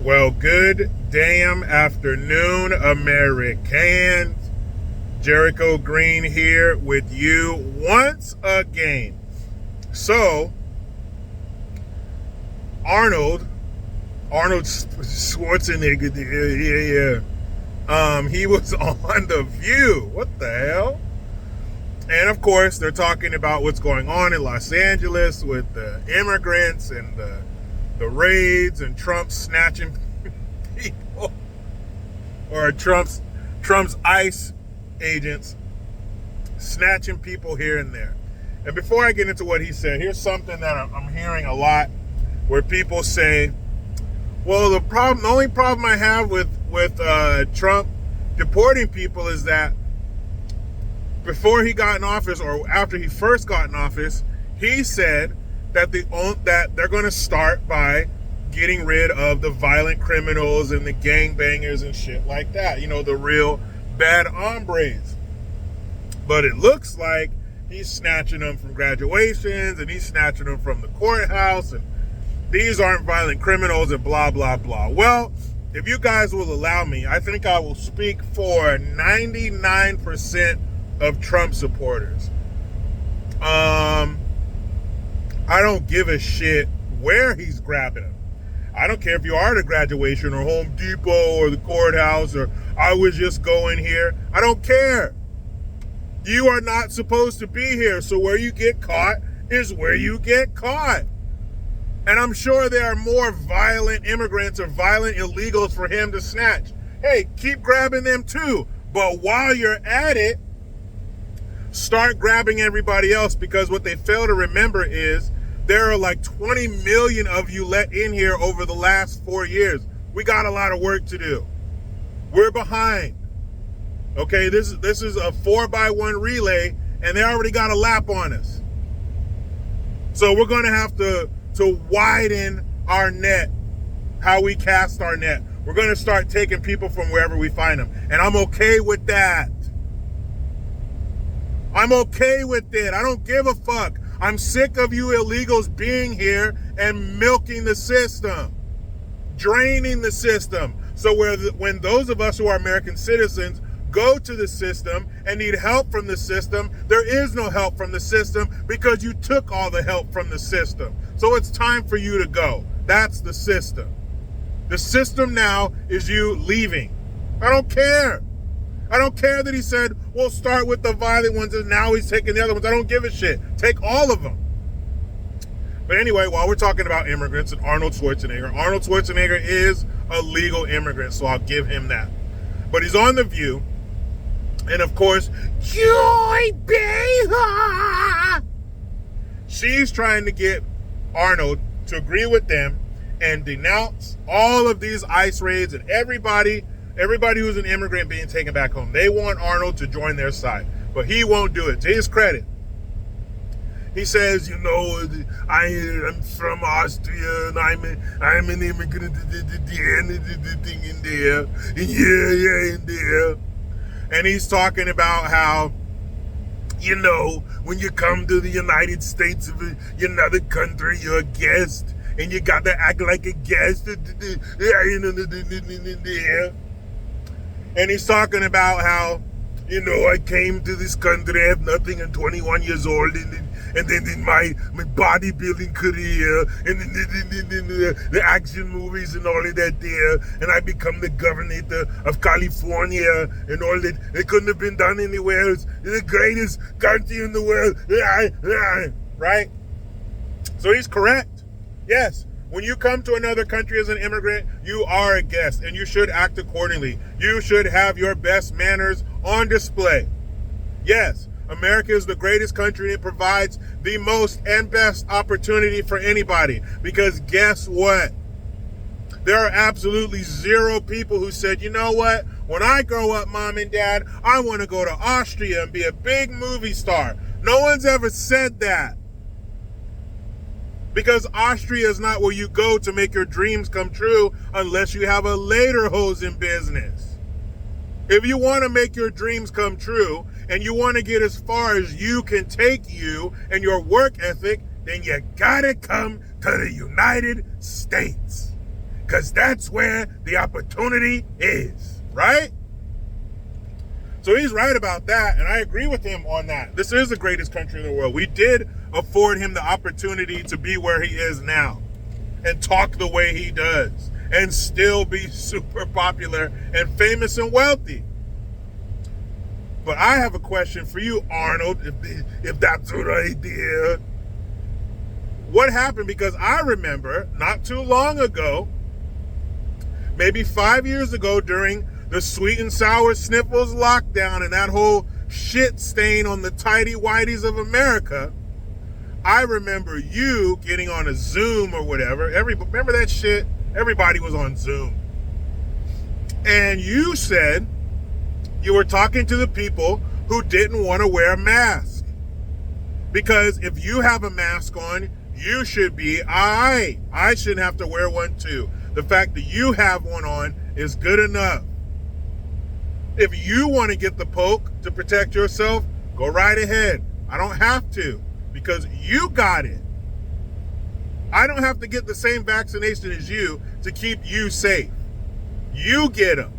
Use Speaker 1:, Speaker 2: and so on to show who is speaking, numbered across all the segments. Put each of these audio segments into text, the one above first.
Speaker 1: Well, good damn afternoon, Americans. Jericho Green here with you once again. So, Arnold Schwarzenegger, he was on The View. What the hell? And of course, they're talking about what's going on in Los Angeles with the immigrants and the raids and Trump snatching people, or Trump's ICE agents snatching people here and there. And before I get into what he said, here's something that I'm hearing a lot, where people say, well, the only problem I have with Trump deporting people is that before he got in office, or after he first got in office, he said that they're going to start by getting rid of the violent criminals and the gangbangers and shit like that. You know, the real bad hombres. But it looks like he's snatching them from graduations and he's snatching them from the courthouse, and these aren't violent criminals and blah, blah, blah. Well, if you guys will allow me, I think I will speak for 99% of Trump supporters. I don't give a shit where he's grabbing them. I don't care if you are at a graduation or Home Depot or the courthouse, or I was just going here. I don't care. You are not supposed to be here. So where you get caught is where you get caught. And I'm sure there are more violent immigrants or violent illegals for him to snatch. Hey, keep grabbing them too. But while you're at it, start grabbing everybody else, because what they fail to remember is there are like 20 million of you let in here over the last 4 years. We got a lot of work to do. We're behind. Okay, this is a 4x1 relay, and they already got a lap on us. So we're going to have to widen our net, how we cast our net. We're going to start taking people from wherever we find them. And I'm okay with that. I'm okay with it. I don't give a fuck. I'm sick of you illegals being here and milking the system, draining the system. So when those of us who are American citizens go to the system and need help from the system, there is no help from the system because you took all the help from the system. So it's time for you to go. That's the system. The system now is you leaving. I don't care. I don't care that he said, we'll start with the violent ones and now he's taking the other ones. I don't give a shit. Take all of them. But anyway, while we're talking about immigrants and Arnold Schwarzenegger is a legal immigrant, so I'll give him that. But he's on The View, and of course, Joy Behar, she's trying to get Arnold to agree with them and denounce all of these ICE raids and everybody who's an immigrant being taken back home. They want Arnold to join their side, but he won't do it. To his credit, he says, I'm from Austria and I'm an immigrant, thing in there, in there. And he's talking about how, when you come to the United States of another country, you're a guest and you got to act like a guest. And he's talking about how, I came to this country, I have nothing, I'm 21 years old, and then in my bodybuilding career, and then the action movies and all of that there, and I become the governor of California, and all that. It couldn't have been done anywhere else. It's the greatest country in the world, right? So he's correct. Yes. When you come to another country as an immigrant, you are a guest, and you should act accordingly. You should have your best manners on display. Yes, America is the greatest country, and it provides the most and best opportunity for anybody. Because guess what? There are absolutely zero people who said, you know what? When I grow up, Mom and Dad, I want to go to Austria and be a big movie star. No one's ever said that. Because Austria is not where you go to make your dreams come true unless you have a lederhosen business. If you want to make your dreams come true and you want to get as far as you can take you and your work ethic, then you gotta come to the United States. because that's where the opportunity is, right? So he's right about that, and I agree with him on that. This is the greatest country in the world. We did afford him the opportunity to be where he is now and talk the way he does and still be super popular and famous and wealthy. But I have a question for you, Arnold, if that's what I did. What happened? Because I remember not too long ago, maybe 5 years ago, during the sweet and sour sniffles lockdown and that whole shit stain on the tidy whities of America, I remember you getting on a Zoom or whatever. Remember that shit? Everybody was on Zoom. And you said you were talking to the people who didn't want to wear a mask. Because if you have a mask on, you should be all right. I shouldn't have to wear one too. The fact that you have one on is good enough. If you want to get the poke to protect yourself, go right ahead. I don't have to because you got it. I don't have to get the same vaccination as you to keep you safe. You get them.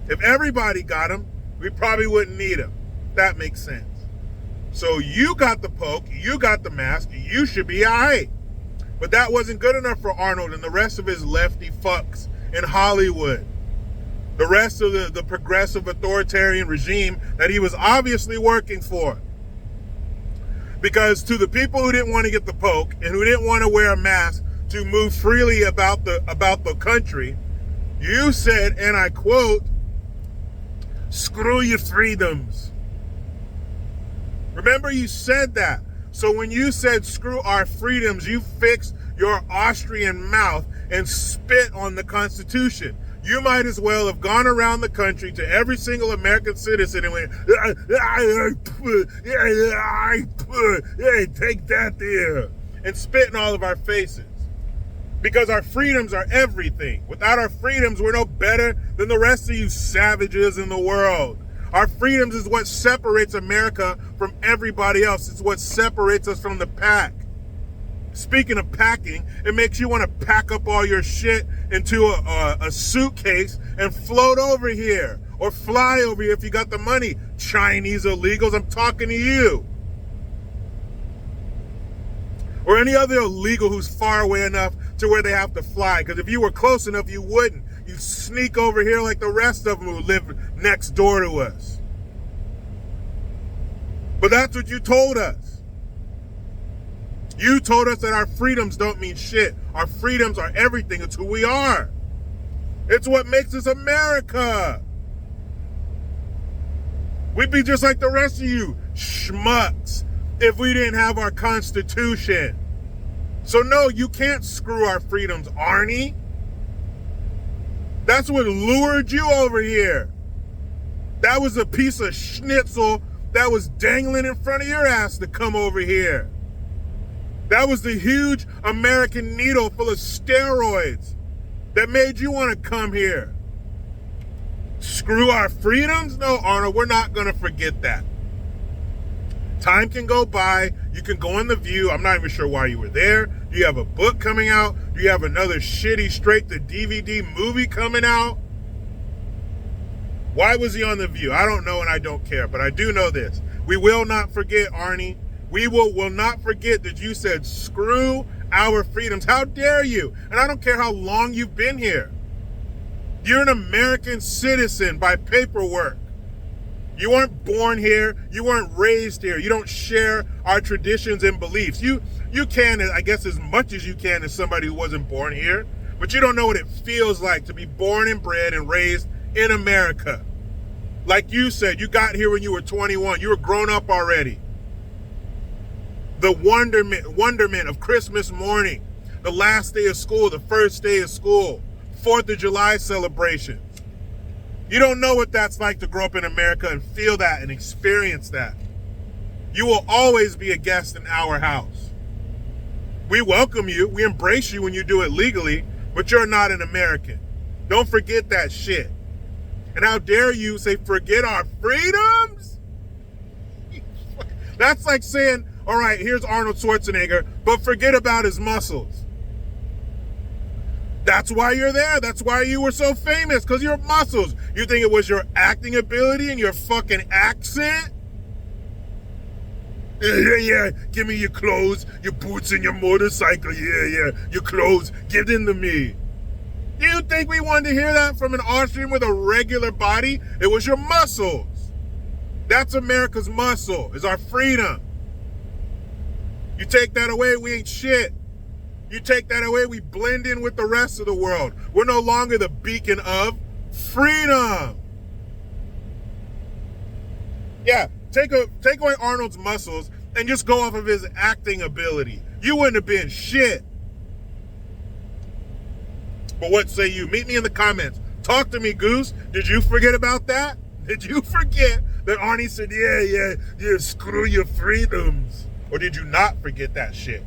Speaker 1: If everybody got them, we probably wouldn't need them. That makes sense. So you got the poke, you got the mask, you should be all right. But that wasn't good enough for Arnold and the rest of his lefty fucks in Hollywood. The rest of the progressive authoritarian regime that he was obviously working for. Because to the people who didn't want to get the poke and who didn't want to wear a mask to move freely about the country, you said, and I quote, "Screw your freedoms." Remember you said that. So when you said screw our freedoms, you fixed your Austrian mouth and spit on the Constitution. You might as well have gone around the country to every single American citizen and went, hey, take that there, and spit in all of our faces. Because our freedoms are everything. Without our freedoms, we're no better than the rest of you savages in the world. Our freedoms is what separates America from everybody else. It's what separates us from the pack. Speaking of packing, it makes you want to pack up all your shit into a suitcase and float over here or fly over here if you got the money. Chinese illegals, I'm talking to you. Or any other illegal who's far away enough to where they have to fly. Because if you were close enough, you wouldn't. You sneak over here like the rest of them who live next door to us. But that's what you told us. You told us that our freedoms don't mean shit. Our freedoms are everything. It's who we are. It's what makes us America. We'd be just like the rest of you schmucks if we didn't have our Constitution. So no, you can't screw our freedoms, Arnie. That's what lured you over here. That was a piece of schnitzel that was dangling in front of your ass to come over here. That was the huge American needle full of steroids that made you want to come here. Screw our freedoms? No, Arnold, we're not going to forget that. Time can go by. You can go on The View. I'm not even sure why you were there. Do you have a book coming out? Do you have another shitty straight-to-DVD movie coming out? Why was he on The View? I don't know and I don't care, but I do know this. We will not forget, Arnie. We will not forget that you said, screw our freedoms. How dare you? And I don't care how long you've been here. You're an American citizen by paperwork. You weren't born here. You weren't raised here. You don't share our traditions and beliefs. You can, I guess, as much as you can as somebody who wasn't born here, but you don't know what it feels like to be born and bred and raised in America. Like you said, you got here when you were 21. You were grown up already. The wonderment of Christmas morning, the last day of school, the first day of school, 4th of July celebration. You don't know what that's like to grow up in America and feel that and experience that. You will always be a guest in our house. We welcome you. We embrace you when you do it legally, but you're not an American. Don't forget that shit. And how dare you say, forget our freedoms? That's like saying, all right, here's Arnold Schwarzenegger, but forget about his muscles. That's why you're there. That's why you were so famous, because your muscles. You think it was your acting ability and your fucking accent? Yeah, give me your clothes, your boots, and your motorcycle. Yeah, your clothes. Give them to me. Do you think we wanted to hear that from an Austrian with a regular body? It was your muscles. That's America's muscle, is our freedom. You take that away, we ain't shit. You take that away, we blend in with the rest of the world. We're no longer the beacon of freedom. Yeah, take away Arnold's muscles and just go off of his acting ability. You wouldn't have been shit. But what say you? Meet me in the comments. Talk to me, Goose. Did you forget about that? Did you forget that Arnie said, yeah, screw your freedoms? Or did you not forget that shit?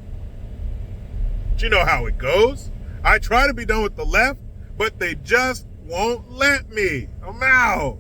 Speaker 1: But you know how it goes. I try to be done with the left, but they just won't let me. I'm out.